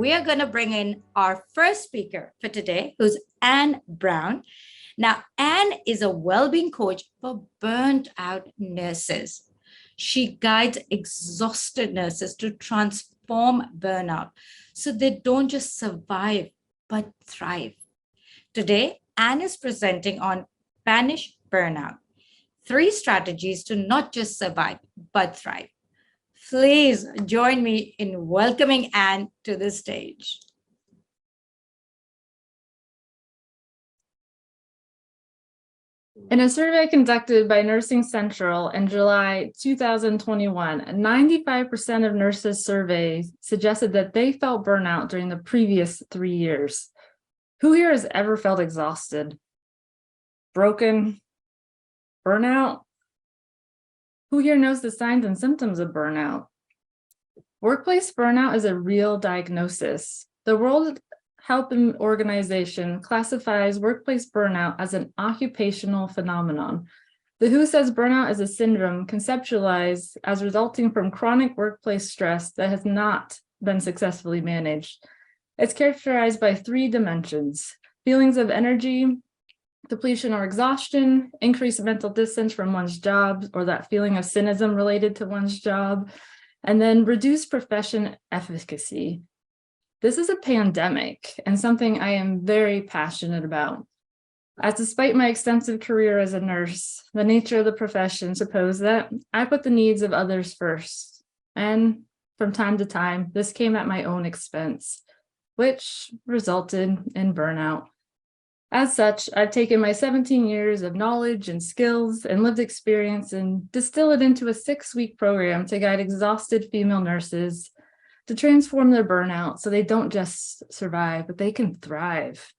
we are going to bring in our first speaker for today, who's Ann Brown. Now, Ann is a well-being coach for burnt out nurses. She guides exhausted nurses to transform burnout so they don't just survive, but thrive. Today, Ann is presenting on Banish Burnout, 3 strategies to not just survive, but thrive. Please join me in welcoming Ann to the stage. In a survey conducted by Nursing Central in July 2021, 95% of nurses surveyed suggested that they felt burnout during the previous 3 years. Who here has ever felt exhausted, broken, burnout? Who here knows the signs and symptoms of burnout? Workplace burnout is a real diagnosis. The World Health Organization classifies workplace burnout as an occupational phenomenon. The WHO says burnout is a syndrome conceptualized as resulting from chronic workplace stress that has not been successfully managed. It's characterized by 3 dimensions: feelings of energy, depletion or exhaustion, increased mental distance from one's job, or that feeling of cynicism related to one's job, and then reduced profession efficacy. This is a pandemic and something I am very passionate about. As despite my extensive career as a nurse, the nature of the profession supposes that I put the needs of others first. And from time to time, this came at my own expense, which resulted in burnout. As such, I've taken my 17 years of knowledge and skills and lived experience and distill it into a 6-week program to guide exhausted female nurses to transform their burnout so they don't just survive, but they can thrive.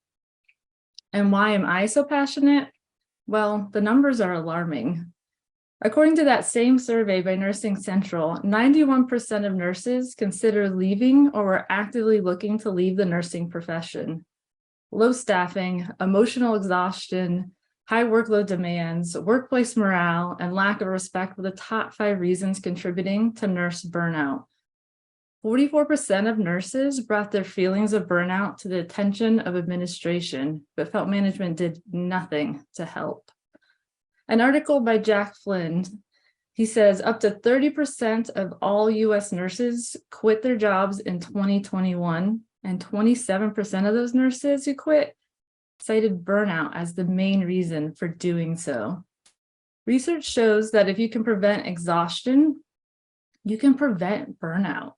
And why am I so passionate? Well, the numbers are alarming. According to that same survey by Nursing Central, 91% of nurses consider leaving or were actively looking to leave the nursing profession. Low staffing, emotional exhaustion, high workload demands, workplace morale, and lack of respect were the top 5 reasons contributing to nurse burnout. 44% of nurses brought their feelings of burnout to the attention of administration, but felt management did nothing to help. An article by Jack Flynn, he says up to 30% of all US nurses quit their jobs in 2021, and 27% of those nurses who quit cited burnout as the main reason for doing so. Research shows that if you can prevent exhaustion, you can prevent burnout.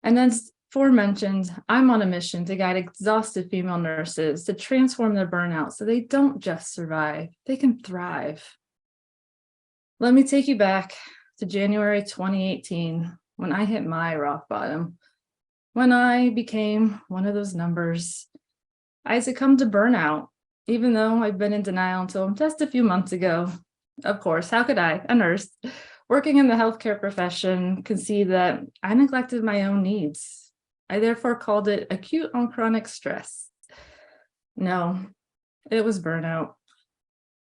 And as aforementioned, I'm on a mission to guide exhausted female nurses to transform their burnout so they don't just survive, they can thrive. Let me take you back to January 2018, when I hit my rock bottom. When I became one of those numbers, I succumbed to burnout, even though I've been in denial until just a few months ago. Of course, how could I, a nurse, working in the healthcare profession, concede that I neglected my own needs? I therefore called it acute on chronic stress. No, it was burnout.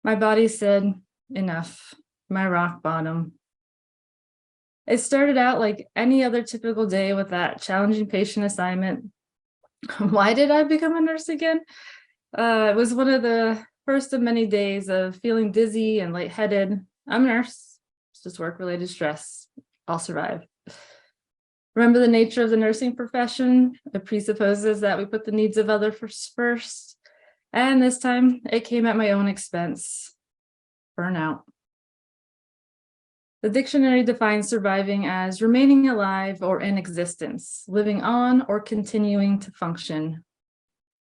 My body said, enough, my rock bottom. It started out like any other typical day with that challenging patient assignment. Why did I become a nurse again? It was one of the first of many days of feeling dizzy and lightheaded. I'm a nurse, it's just work-related stress. I'll survive. Remember the nature of the nursing profession? It presupposes that we put the needs of others first. And this time it came at my own expense. Burnout. The dictionary defines surviving as remaining alive or in existence, living on or continuing to function.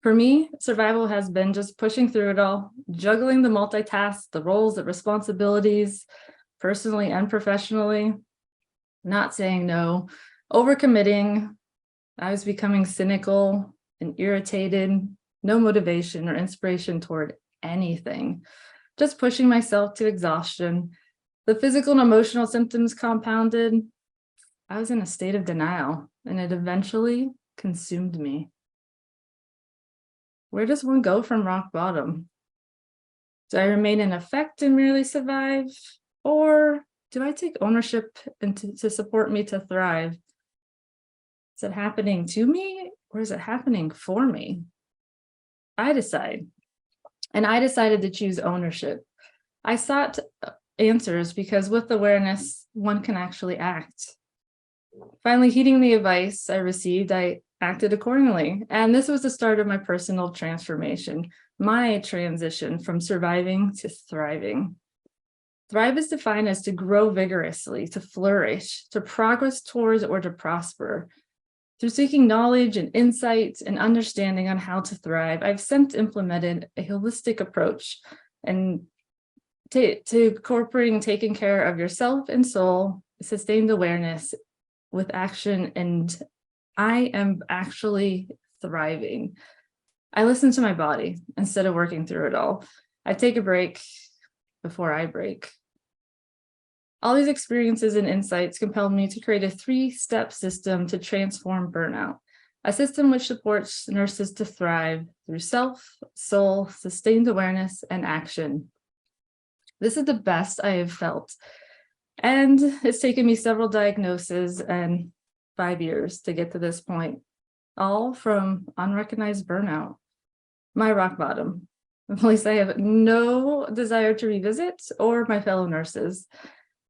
For me, survival has been just pushing through it all, juggling the multitask, the roles, the responsibilities, personally and professionally, not saying no, overcommitting. I was becoming cynical and irritated, no motivation or inspiration toward anything, just pushing myself to exhaustion. The physical and emotional symptoms compounded. I was in a state of denial, and it eventually consumed me. Where does one go from rock bottom? Do I remain in effect and merely survive? Or do I take ownership and to support me to thrive? Is it happening to me or is it happening for me? I decide. And I decided to choose ownership. I sought answers because with awareness, one can actually act. Finally, heeding the advice I received, I acted accordingly. And this was the start of my personal transformation, my transition from surviving to thriving. Thrive is defined as to grow vigorously, to flourish, to progress towards or to prosper. Through seeking knowledge and insight and understanding on how to thrive, I've since implemented a holistic approach and to incorporating taking care of yourself and soul, sustained awareness with action, and I am actually thriving. I listen to my body instead of working through it all. I take a break before I break. All these experiences and insights compelled me to create a 3-step system to transform burnout, a system which supports nurses to thrive through self, soul, sustained awareness, and action. This is the best I have felt. And it's taken me several diagnoses and 5 years to get to this point, all from unrecognized burnout, my rock bottom, a place I have no desire to revisit, or my fellow nurses,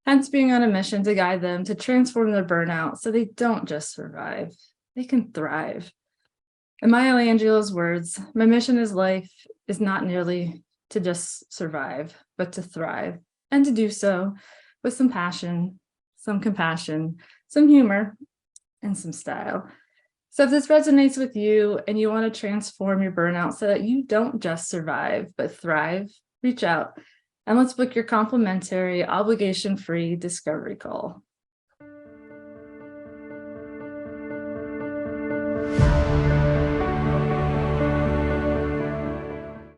hence being on a mission to guide them to transform their burnout so they don't just survive, they can thrive. In Maya Angelou's words, my mission in life is not merely to just survive, but to thrive, and to do so with some passion, some compassion, some humor, and some style. So if this resonates with you and you want to transform your burnout so that you don't just survive, but thrive, reach out and let's book your complimentary, obligation-free discovery call.